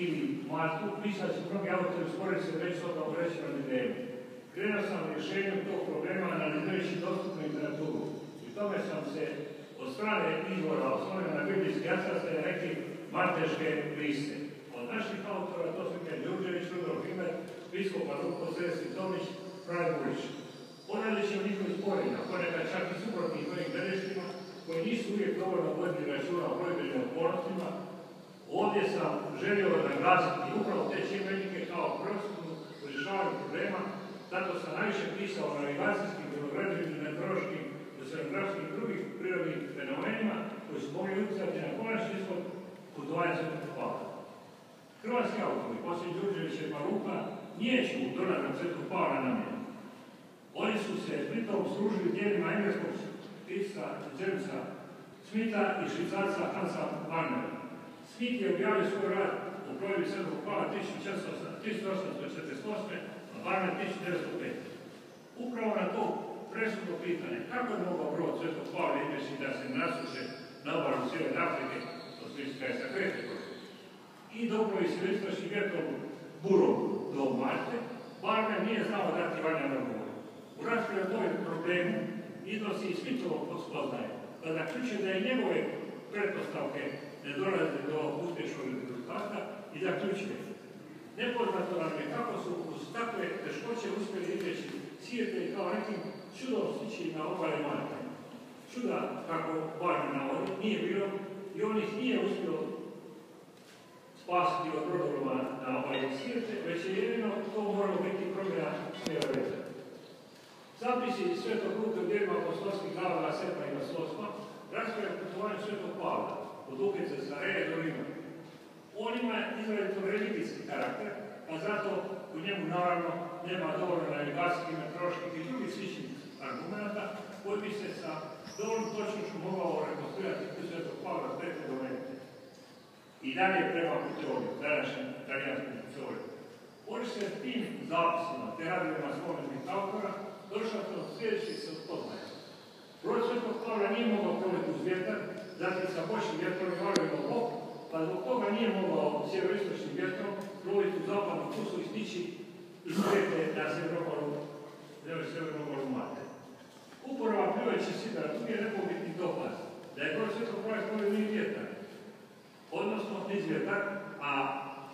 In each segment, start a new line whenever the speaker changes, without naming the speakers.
ili Maltu, pisali su mnogi autori spore se već toga u rećinom idejom. Krenuo sam rješenjem tog problema analizirajući dostupnu literaturu. I tome sam se od strane izvora osnovio na biblijski atlas i neki malteške liste. Od naših autora to su Milan Đurđević, Rudolf Himer, biskup Luko Zesli Tomić, Fraj Burić. Ponavljajući o njihovih sporenja, ponekad čak i suprotnih ovim beleštima, koji nisu uvijek dovoljno vodili računa o brojbenim okolnostima, ovdje sam želio naglasiti upravo te čimbenike kao prosudnu u rješavanju problema, zato sam najviše pisao o navigacijskim, biograđenim, meteorološkim, oceanografskim i drugih prirodnih fenomenima koji su mogli utjecati na konačni ishod putovanja Svetog Pavla. Hrvatski autori, poslije Đurđevića i Maluka, nijeću donadom Svetog Pavla namjenu. Oni su se pritom služili dijelima engleskog pisca Jamesa Smitha i švicarca Hansa Warnera. Smith je objavio svoj rad u plovidbi Svetog Pavla 1848. a Warner 1905. Upravo na to presudno pitanje kako je mogao brod Svetog Pavla izbjeći da se nasuše na obalu Sjeverne Afrike, to slička je sa Krete, i doplovi se istočnim vjetrom burom do Malte, Warner nije znao dati valjan odgovor. U raspravi o toj problemu iznosi i Smithovo spoznaje, da zaključuje da je njegove pretpostavke ne dolaze do uspješnog rezultata i zaključuje. Nepoznato nam je kako su uz takve teškoće uspjeli izbjeći svijetli kao nekim čudom stići na obale Malte. Čuda, kako Warner navodi, nije bilo i on ih nije uspio spasiti od brodoloma na obale svijete, već je jedino to moralo biti promjena smjera veza. Zapisi Svetog Luke u djelima apostolskih glava 7. i 8. raspravlja o putovanju Svetog Pavla od Lukice sa Reje do Rima. On ima izrazito religijski karakter, a zato u njemu naravno nema dovoljno navigacijskih, meteoroloških i drugih sličnih argumenta koji bi se sa dovoljnom točnošću mogao rekonstruirati u Svetog Pavla s Petre do Venete. I dalje prema teoriju, današnjem italijanskom teoriju. Oni se tim zapisima, te radovima spomenutih autora, došao sam od sljedećih se spoznaje. Brod Svetog Pavla nije mogao ploviti uz vjetar, zatim sa bočnim vjetrom i valovima u bok, pa zbog toga nije mogao sjeveroistočnim vjetrom ploviti u zapadnu kusu i stići iz Krete na severnu obalu Malte. Uporaba pljuvajući sidra tu je nepobitni dokaz da je brod Svetog Pavla plovio ni vjetar, odnosno niz vjetar, a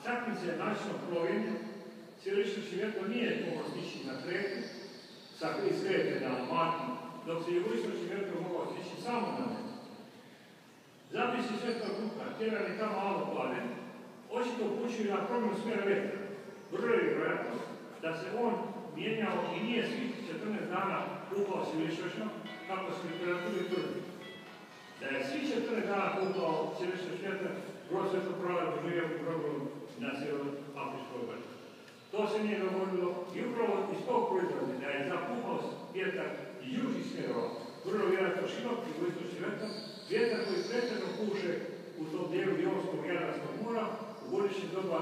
čaknice načinom plovenja sjeveroistočni vjetrom nije mogao stići na Kretu, iz Krete na Maltu, dok se jugoistočni vjetrom mogao stići samo na Maltu. Zapisi Svetog Luka, tjerani tamo malo plave, očito upućuju na promjenu smjera vjetra. Vrlo je vjerojatno da se on mijenjao i nije svih 14 dana kupao sjeveroistočno, kako se literaturi tvrdi. Da je svih 14 dana kupao sjeveroistočni vjetar, brod Svetog Pavla doživio u programu na sjeverno-afričkoj obali. To se nije dogodilo i upravo iz tog proizvodi da je zapupao vjetar iz južnih smjerova, vrlo vjerojatno širok jugoistočni vjetar, vjetar koji pretjerno puše u tom dijelu Jonskog i Jadranskog mora u godišnje doba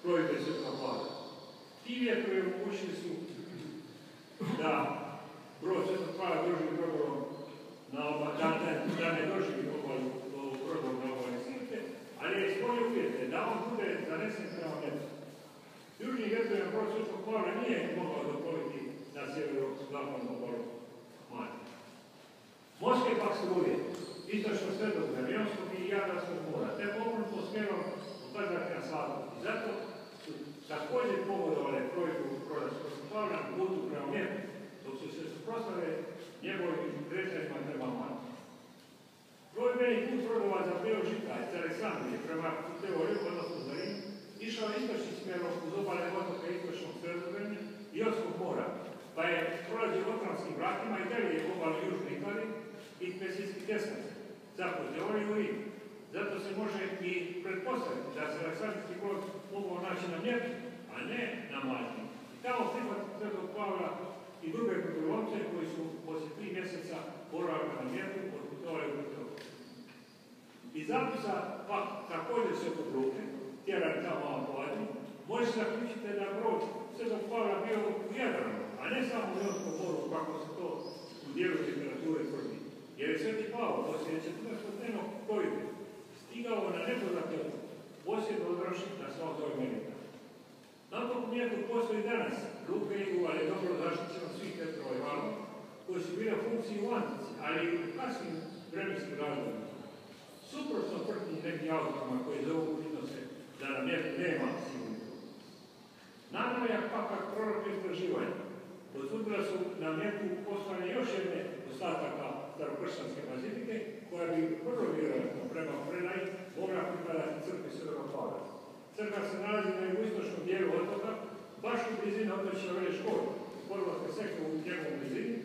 plovidbe Svetog Pavla. Ti vjetrovi omogućili su da brod Svetog Pavla doživi brodom da ne doživi brodom na obali svijete, ali je stvorio uvjete da on bude zanesen prema nebu. Južni vjetrovi na brod Svetog Pavla nije mogao doploviti na sjeverozapadnu obalu Malte. Morske pak struje, istočno Sredozemlja, Jonskog i Jadranskog mora, te obrnuto smjerom utvrđati na Sadu. I zato su također pogodovale proizvu broda Svetog Pavla na putu prema Mjeru, dok su se suprotstavile njegovim kretanjima prema Malti. Plovidbeni put brodova za prijevoz žita iz Aleksandrije prema teoriju, odnosno za Rim, išao istočnim smjerom uz obale otoka istočnog Sredozemlja i Jonskog mora, pa je prolazio Otranskim vratima i dalje obale južne Italije i Pesijski tjesnac, za teoriju Rim. Zato se može i pretpostaviti da se Aleksandrijski brod mogao naći na Mjeru, a ne na Malti. I tamo prihvatiti Svetog Pavla i druge brodolomce koji su poslije 3 mjeseca boravili na Mjeru otputovali u Petrovu. Iz zapisa pa također Svetog Luke, tjerani tamo malo povadnju, može se zaključiti da je brod Svetog Pavla bio u Jadranu, a ne samo u Jonskom moru, kako se to u dijelu literature tvrdi. Jer je Sveti Pavao poslije 14-dnevnog plovidbe stigao na nepoznat otok, posebno odrošiti na je dobro zaštićeno svih vjetrova i valova, koji su bili u funkciji u antici, ali i u kasnim vremenskim razdobljima. Suprotno tvrdnji nekim autorima koji zovu iznose da na mjestu nema sigurno. Najnovija pakak proroka istraživanja potvrdila su na mjestu postojanje još jedne ostataka starokršćanske bazilike, koja bi vrlo vjerojatno prema predaji mogla pripadati crkvi Svetog Pavla. Crkva se nalazi na jugoistočnom dijelu otoka, baš u blizini otočne Vele Škole, Podvodske sekre u njegovom blizini,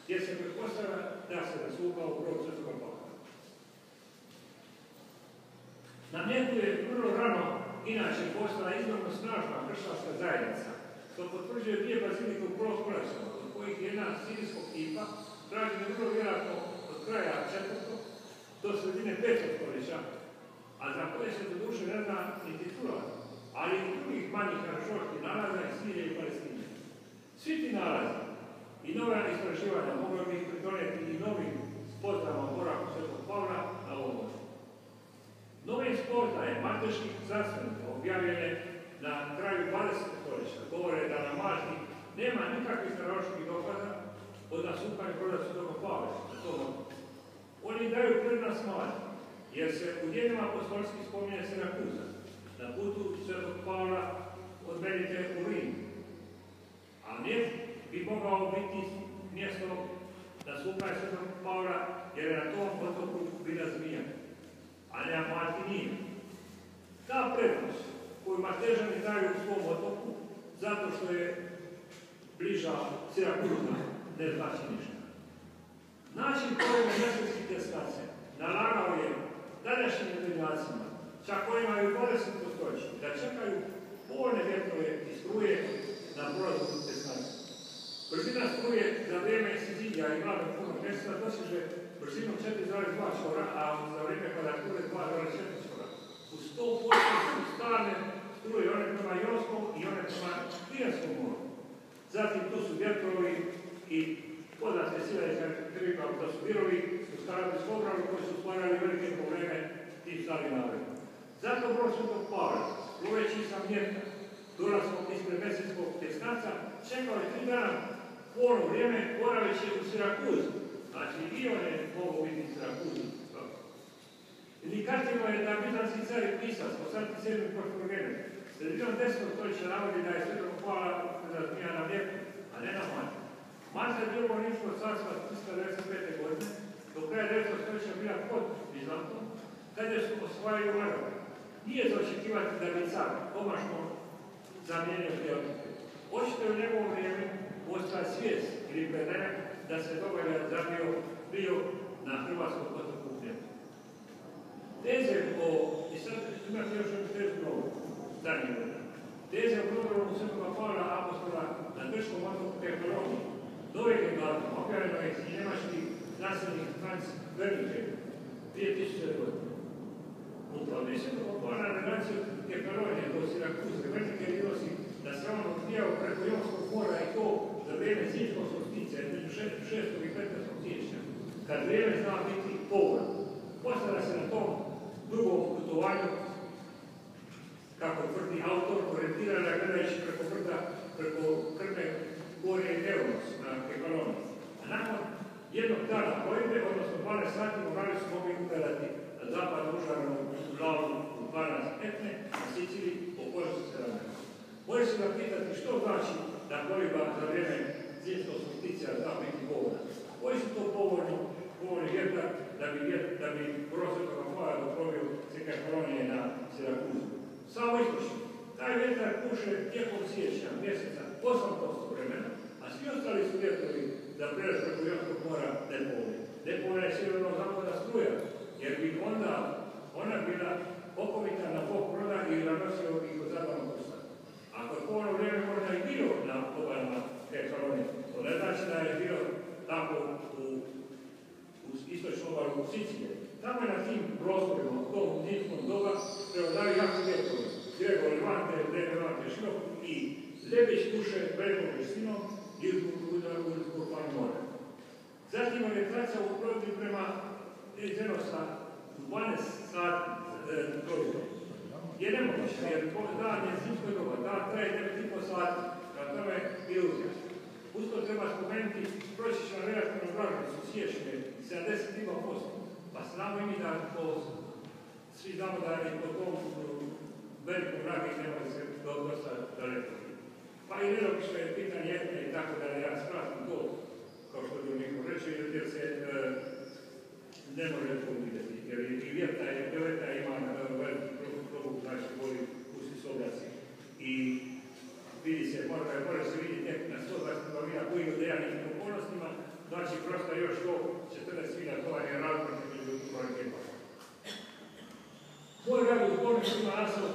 gdje se pretpostavlja da se rasukao u grob Svetog Pavla. Na mjestu je vrlo rano inače postala iznimno snažna kršćanska zajednica, što potvrđuje dvije bazilike u Prvokolesama, od kojih je jedna sirijskog tipa, građena vrlo vjerojatno od kraja 4. do sredine 5. stoljeća, a za koje se do duše ne zna niti čula, ali i drugih manjih arheoloških nalaza iz Sirije i Palestine. Svi ti nalazi i nove istraživanja mogli bi pridonijeti i novim spoznajama o boravku Svetog Pavla na ovom moru. Nove spoznaje malteških znanstvenika objavljene na kraju 20. stoljeća govore da na Malti nema nikakvih arheoloških dokaza od nasupanja broda Svetog Pavla na tom otoku. Oni daju prednost Malti, jer se u djelima apostolskih spominje Sirakuza, na putu Svetog Pavla od Melite u Rim. A Mljet bi mogao biti mjesto nasupanja Svetog Pavla, jer je na tom otoku bila zmija, a ne Malti nije. Ta prednost koju Maltežani daju u svom otoku, zato što je bliža Sirakuza, ne znači ništa. Način pojme mjesečnih destinacija nalagao je današnjim jedinacima, čak koji imaju 20. stoljeća, da čekaju povoljne vjetrove i struje na prolazu destinacije. Brzina struje za vrijeme Sizilija i glavnog punog mjeseca dosiže brzinom 4,2 čvora, a za vrijeme kvadrature 2,4 čvora. U 100% su stalne struje one prema Jonskom i one prema Tiranskom moru. Zatim tu su vjetrovi i poznate sile kriva, da su virovi u starobinskom obranu koji su stvarali velike probleme tim starim narodima. Zato brod Svetog Pavla, ploveći sa Mljeta, dolaskom ispred Mesijskog tjesnaca, čekao je 3 dana polno vrijeme boraveći u Sirakuzu. Znači i on je mogao biti u Sirakuzu. Indikativno je da bizanski car i pisac, Konstantin VII. Porfirogene, sredinom 10. stoljeća navodi da je Svetog Pavla razmija na Mljetu, a ne na Malti. Malta je bilo Rimsko carstva 395. godine, do kraja 9. stoljeća bila pod Bizantom, kada su osvajali Arabe. Nije za očekivati da bi car pomašno zamijenio te otoke. Očito je u njegovom vrijeme postala svijest ili predaja da se događa bio na hrvatskom otoku Mljetu. Teze o, i sad imate još jednu tezu novu, zadnji godina. Teze o prodoru Svetoga Pavla apostola na grčkom otoku Kefaloniji, nove legatom, objavljeno je i njemački znanstvenik Franz Wernicke 2000. godine. U probi Svetog Pavla na relaciju Kefalonije do Sirakuze, Wernicke iznosi da se on odvijao preko Jonskog mora i to za vrijeme zimskog solsticija, između 6. i 15. siječnja, kad vrijeme zna biti povoljno. Postavlja se na tom drugom putovanju, kako tvrdi autor, orijentirana gledajući preko brda, preko krme gore Euros na Kefaloniji. A nakon jednog dana plovidbe, odnosno 12 sati, morali su mogli ugledati na zapad užaranu glavu u 12 Etne, na Siciliji, po kojoj su se ranili. Može se da pitati što znači da plovidba za vrijeme zimskog solsticija zna biti povoljna. Koji su to povoljni vjetar da bi brod Svetoga Pavla doplovio se Kefalonije na Sirakuzu? Samo istočno. Taj vjetar puše tijekom siječnja mjeseca 8% vremena, a svi ostali su vjetrovi za prelaz preko Jonskog mora nepovoljni. Nepovoljna je sjeverno-zapadna struja, jer bi onda ona bila okomita na bok broda i nanosio ih od zapadnog usta. Ako je povoljno vrijeme možda i bilo na obalama Kefalonije, to ne znači da je bilo tako u istočnom obalu Sicilije. Tamo je na tim prostorima, u tom zimskom doba, prevodaju jako vjetrovi. Grego Levante, Levante širok i Lebić puše velikom visinom i uzbog mora. Zatim orientacija u plovidbi prema Zenosa u 12 sati je nemoguće, jer dan je zimskoj doba, dan traje 9,5 sati, kada tome je iluzija. Usto treba spomenuti prosječna reaktivna vlažnost u siječnju 72%, pa znamo i mi da to, svi znamo da je po tom velikom vragi ne može se dosta daleko. Pa i nelogično je pitanje etne i tako da ja skratim to, kao što bi neko reći, jer se ne može to vidjeti, jer i vjeta ima veliki probuk, znači voli pusti sobljaci. I vidi se, može se vidjeti tek na 120 km koji u dejanim okolnostima, znači prosto još to 14 milja, to je različno među kvalitetom. Moj rad u zbornicu ima naslov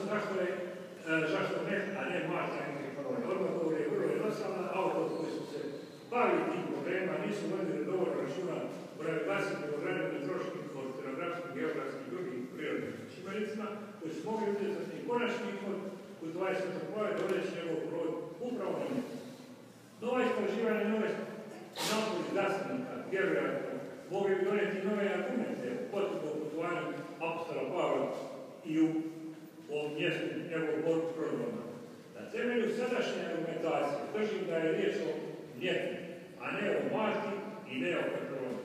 zašto ne, a ne Marta Enrich Parolin. Odgovor je vrlo jednostavna, autori koji su se bavili tim problemima nisu vodili dovoljno računa o navigaciji programima meteorološkim, oceanografskim, geografskim i drugim prirodnim čimbenicima koji su mogli utjecati i konačni ishod putovanja svetog pojave dovodeći njegov provod upravo na mjestu. Nova istraživanja nove napoli znanstvenika, vjerojatno, mogli bi donijeti nove argumente o potrebu putovanju apostola Pavla i u ovom mjestu njegovog programa. Na temelju sadašnje argumentacije držim da je riječ o ljetu, a ne o Marti i ne o Petronu.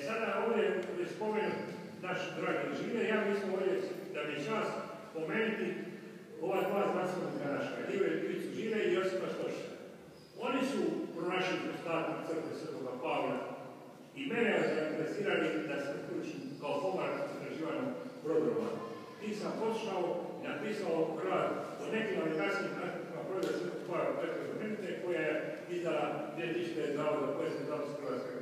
Sada ovdje je spomenut naš dragi inženjer, ja mislim ovdje da mi je čast spomenuti ova dva znanstvenika naša, Ivicu Žile i Josipa Stoša. Oni su pronašli ostatak crkve Svetoga Pavla i mene je zainteresirali da se uključim kao pomorac u istraživanju brodova. Ti sam poslušao i napisao rad o nekim navigacijskim aspektima broda Svetog Pavla Petra Domenite koja je izdala 2000. Zavoda povijesne znanosti Hrvatske